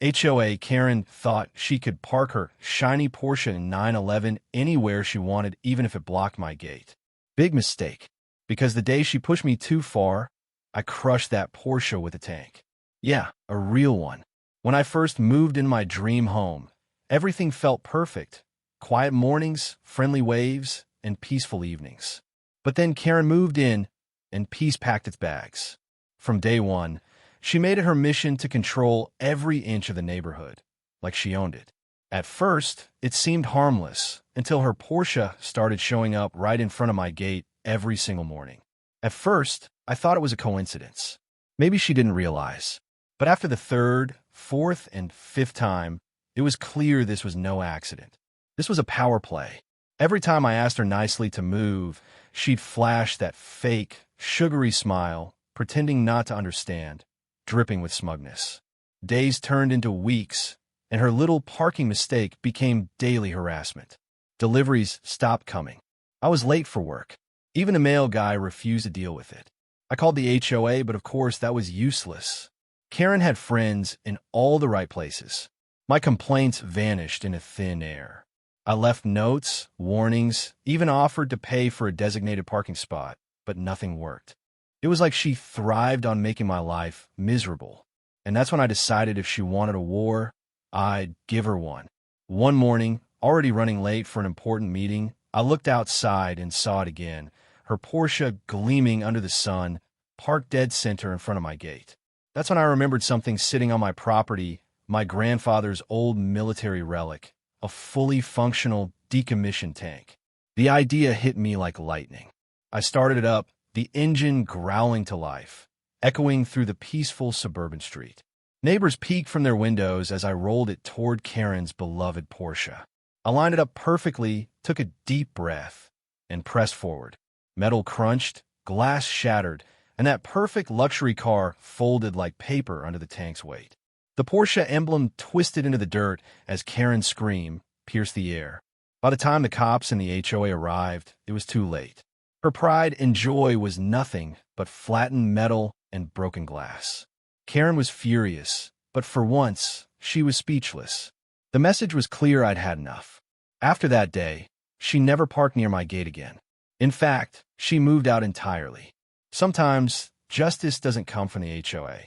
HOA Karen thought she could park her shiny Porsche in 911 anywhere she wanted, even if it blocked my gate. Big mistake, because the day she pushed me too far, I crushed that Porsche with a tank. Yeah, a real one. When I first moved in my dream home, everything felt perfect. Quiet mornings, friendly waves, and peaceful evenings. But then Karen moved in, and peace packed its bags. From day one, she made it her mission to control every inch of the neighborhood, like she owned it. At first, it seemed harmless, until her Porsche started showing up right in front of my gate every single morning. At first, I thought it was a coincidence. Maybe she didn't realize. But after the third, fourth, and fifth time, it was clear this was no accident. This was a power play. Every time I asked her nicely to move, she'd flash that fake, sugary smile, pretending not to understand, dripping with smugness. Days turned into weeks, and her little parking mistake became daily harassment. Deliveries stopped coming. I was late for work. Even a mail guy refused to deal with it. I called the HOA, but of course that was useless. Karen had friends in all the right places. My complaints vanished into thin air. I left notes, warnings, even offered to pay for a designated parking spot, but nothing worked. It was like she thrived on making my life miserable. And that's when I decided if she wanted a war, I'd give her one. One morning, already running late for an important meeting, I looked outside and saw it again, her Porsche gleaming under the sun, parked dead center in front of my gate. That's when I remembered something sitting on my property, my grandfather's old military relic, a fully functional decommissioned tank. The idea hit me like lightning. I started it up, the engine growling to life, echoing through the peaceful suburban street. Neighbors peeked from their windows as I rolled it toward Karen's beloved Porsche. I lined it up perfectly, took a deep breath, and pressed forward. Metal crunched, glass shattered, and that perfect luxury car folded like paper under the tank's weight. The Porsche emblem twisted into the dirt as Karen's scream pierced the air. By the time the cops and the HOA arrived, it was too late. Her pride and joy was nothing but flattened metal and broken glass. Karen was furious, but for once, she was speechless. The message was clear. I'd had enough. After that day, she never parked near my gate again. In fact, she moved out entirely. Sometimes, justice doesn't come from the HOA.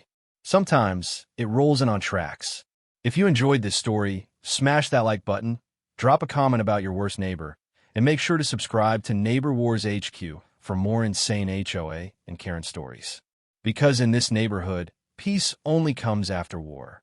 Sometimes, it rolls in on tracks. If you enjoyed this story, smash that like button, drop a comment about your worst neighbor, and make sure to subscribe to Neighbor Wars HQ for more insane HOA and Karen stories. Because in this neighborhood, peace only comes after war.